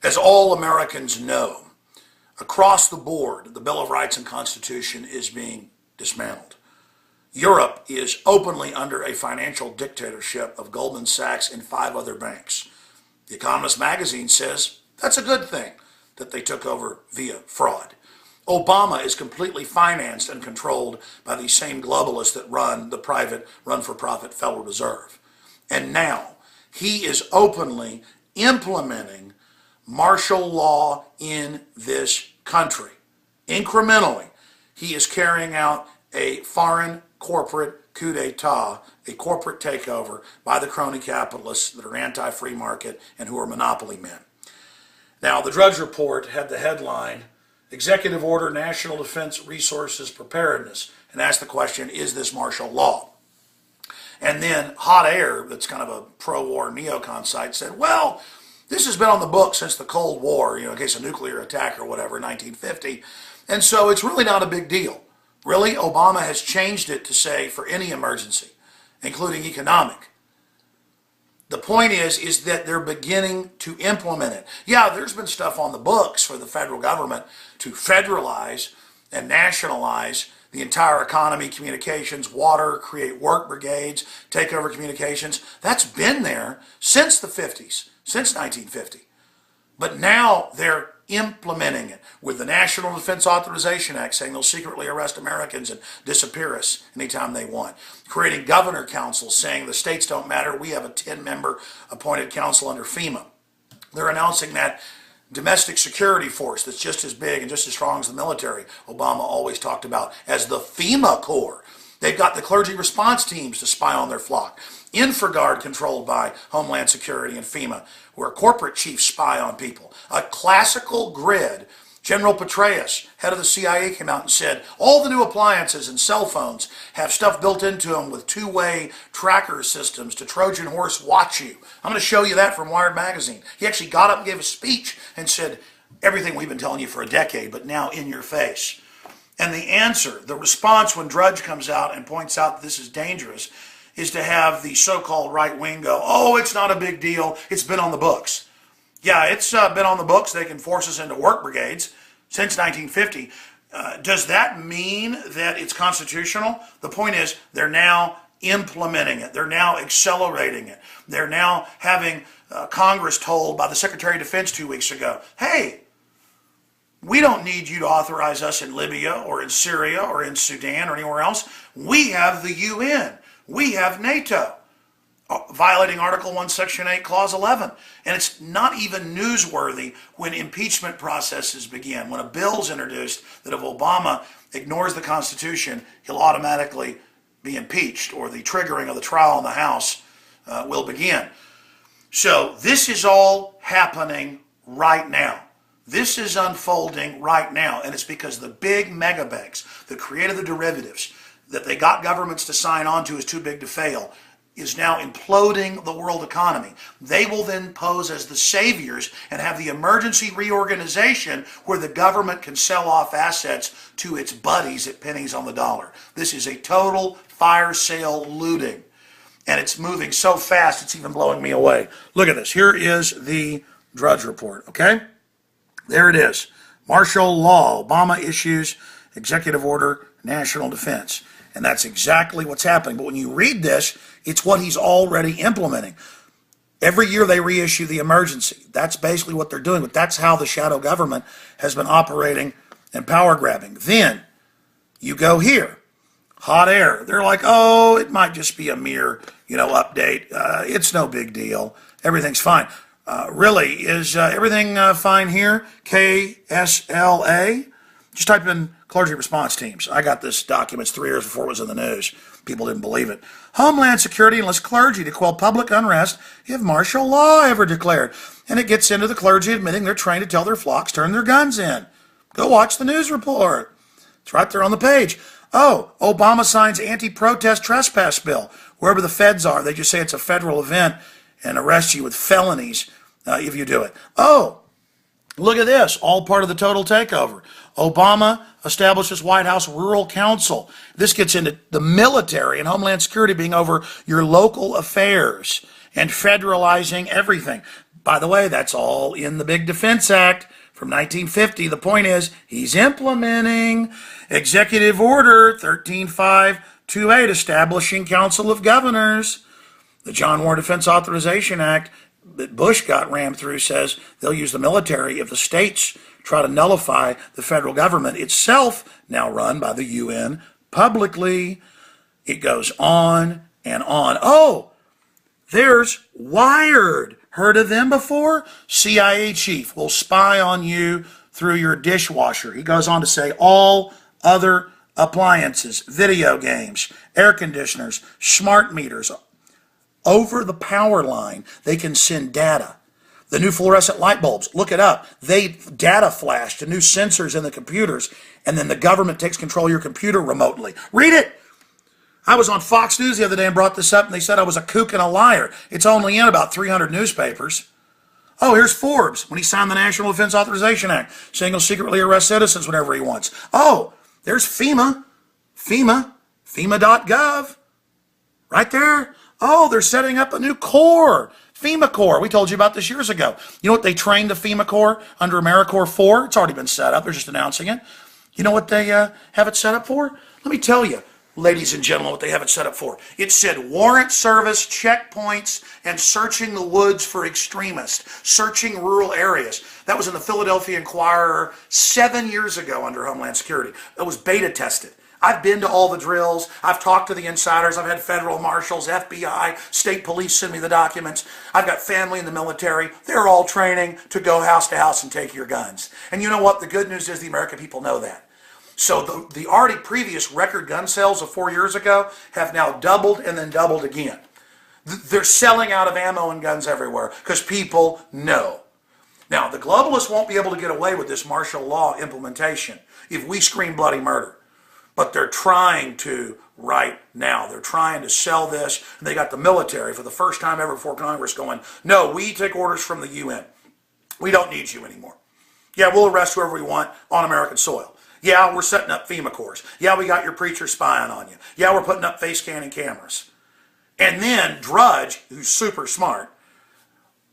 As all Americans know, across the board, the Bill of Rights and Constitution is being dismantled. Europe is openly under a financial dictatorship of Goldman Sachs and 5 other banks. The Economist magazine says that's a good thing that they took over via fraud. Obama is completely financed and controlled by these same globalists that run the private, run-for-profit Federal Reserve. And now he is openly implementing martial law in this country. Incrementally, he is carrying out a foreign corporate coup d'etat, a corporate takeover by the crony capitalists that are anti-free market and who are monopoly men. Now, the Drudge Report had the headline, Executive Order National Defense Resources Preparedness, and asked the question, is this martial law? And then Hot Air, that's kind of a pro-war neocon site, said, well, this has been on the books since the Cold War, in case of nuclear attack or whatever, 1950, and so it's really not a big deal. Really, Obama has changed it to say for any emergency, including economic. The point is that they're beginning to implement it. Yeah, there's been stuff on the books for the federal government to federalize and nationalize the entire economy, communications, water, create work brigades, take over communications. That's been there since the 50s, since 1950. But now they're implementing it with the National Defense Authorization Act, saying they'll secretly arrest Americans and disappear us anytime they want. Creating governor councils, saying the states don't matter. We have a 10-member appointed council under FEMA. They're announcing that domestic security force that's just as big and just as strong as the military, Obama always talked about as the FEMA Corps. They've got the clergy response teams to spy on their flock. InfraGard, controlled by Homeland Security and FEMA, where corporate chiefs spy on people. A classical grid. General Petraeus, head of the CIA, came out and said all the new appliances and cell phones have stuff built into them with two-way tracker systems to Trojan horse watch you. I'm going to show you that from Wired magazine. He actually got up and gave a speech and said everything we've been telling you for a decade, but now in your face. And the answer, the response when Drudge comes out and points out that this is dangerous, is to have the so-called right wing go, oh, it's not a big deal, it's been on the books. Yeah, it's been on the books. They can force us into work brigades since 1950. Does that mean that it's constitutional? The point is they're now implementing it. They're now accelerating it. They're now having Congress told by the Secretary of Defense 2 weeks ago, hey, we don't need you to authorize us in Libya or in Syria or in Sudan or anywhere else. We have the UN. We have NATO, violating Article 1, Section 8, Clause 11. And it's not even newsworthy when impeachment processes begin. When a bill's introduced that if Obama ignores the Constitution, he'll automatically be impeached, or the triggering of the trial in the House will begin. So this is all happening right now. This is unfolding right now, and it's because the big mega banks that created the derivatives that they got governments to sign on to is too big to fail is now imploding the world economy. They will then pose as the saviors and have the emergency reorganization where the government can sell off assets to its buddies at pennies on the dollar. This is a total fire sale looting, and it's moving so fast it's even blowing me away. Look at this. Here is the Drudge Report, okay? There it is. Martial law. Obama issues executive order, national defense. And that's exactly what's happening. But when you read this, it's what he's already implementing. Every year they reissue the emergency. That's basically what they're doing. But that's how the shadow government has been operating and power grabbing. Then you go here. Hot Air. They're like, oh, it might just be a mere, update. It's no big deal. Everything's fine. Really, is everything fine here? KSLA? Just type in clergy response teams. I got this document 3 years before it was in the news. People didn't believe it. Homeland Security enlists clergy to quell public unrest if martial law ever declared. And it gets into the clergy admitting they're trained to tell their flocks turn their guns in. Go watch the news report. It's right there on the page. Oh, Obama signs anti-protest trespass bill. Wherever the feds are, they just say it's a federal event and arrest you with felonies if you do it. Oh, look at this. All part of the total takeover. Obama establishes White House Rural Council. This gets into the military and Homeland Security being over your local affairs and federalizing everything. By the way, that's all in the Big Defense Act from 1950. The point is, he's implementing Executive Order 13528, establishing Council of Governors. The John War Defense Authorization Act that Bush got rammed through says they'll use the military if the states try to nullify the federal government itself, now run by the UN publicly. It goes on and on. Oh, there's Wired. Heard of them before? CIA chief will spy on you through your dishwasher. He goes on to say all other appliances, video games, air conditioners, smart meters, over the power line, they can send data. The new fluorescent light bulbs, look it up. They data flash to new sensors in the computers, and then the government takes control of your computer remotely. Read it. I was on Fox News the other day and brought this up, and they said I was a kook and a liar. It's only in about 300 newspapers. Oh, here's Forbes when he signed the National Defense Authorization Act, saying he'll secretly arrest citizens whenever he wants. Oh, there's FEMA, FEMA.gov, right there. Oh, they're setting up a new Corps, FEMA Corps. We told you about this years ago. You know what they trained the FEMA Corps under AmeriCorps for? It's already been set up. They're just announcing it. You know what they have it set up for? Let me tell you, ladies and gentlemen, what they have it set up for. It said warrant service, checkpoints, and searching the woods for extremists, searching rural areas. That was in the Philadelphia Inquirer 7 years ago under Homeland Security. It was beta tested. I've been to all the drills. I've talked to the insiders. I've had federal marshals, FBI, state police send me the documents. I've got family in the military. They're all training to go house to house and take your guns. And you know what? The good news is the American people know that. So the already previous record gun sales of 4 years ago have now doubled and then doubled again. They're selling out of ammo and guns everywhere because people know. Now, the globalists won't be able to get away with this martial law implementation if we scream bloody murder. But they're trying to right now. They're trying to sell this. And they got the military for the first time ever before Congress going, no, we take orders from the UN. We don't need you anymore. Yeah, we'll arrest whoever we want on American soil. Yeah, we're setting up FEMA Corps. Yeah, we got your preacher spying on you. Yeah, we're putting up face scanning cameras. And then Drudge, who's super smart,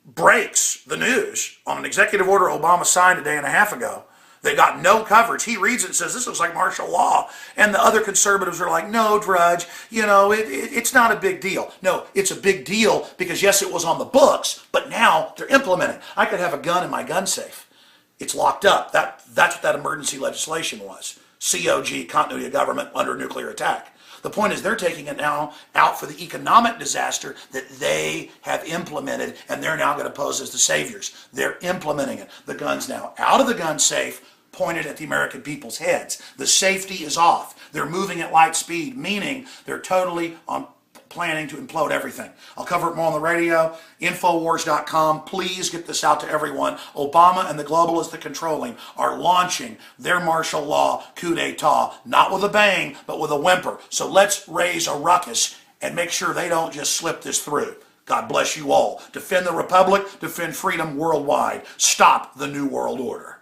breaks the news on an executive order Obama signed a day and a half ago. They got no coverage. He reads it and says, this looks like martial law. And the other conservatives are like, no, Drudge, you know, it's not a big deal. No, it's a big deal because, yes, it was on the books, but now they're implementing. I could have a gun in my gun safe. It's locked up. That's what that emergency legislation was. COG, continuity of government under nuclear attack. The point is they're taking it now out for the economic disaster that they have implemented, and they're now going to pose as the saviors. They're implementing it. The gun's now out of the gun safe, pointed at the American people's heads. The safety is off. They're moving at light speed, meaning they're totally on planning to implode everything. I'll cover it more on the radio, Infowars.com. Please get this out to everyone. Obama and the globalists that control him are launching their martial law coup d'etat, not with a bang, but with a whimper. So let's raise a ruckus and make sure they don't just slip this through. God bless you all. Defend the Republic, defend freedom worldwide. Stop the New World Order.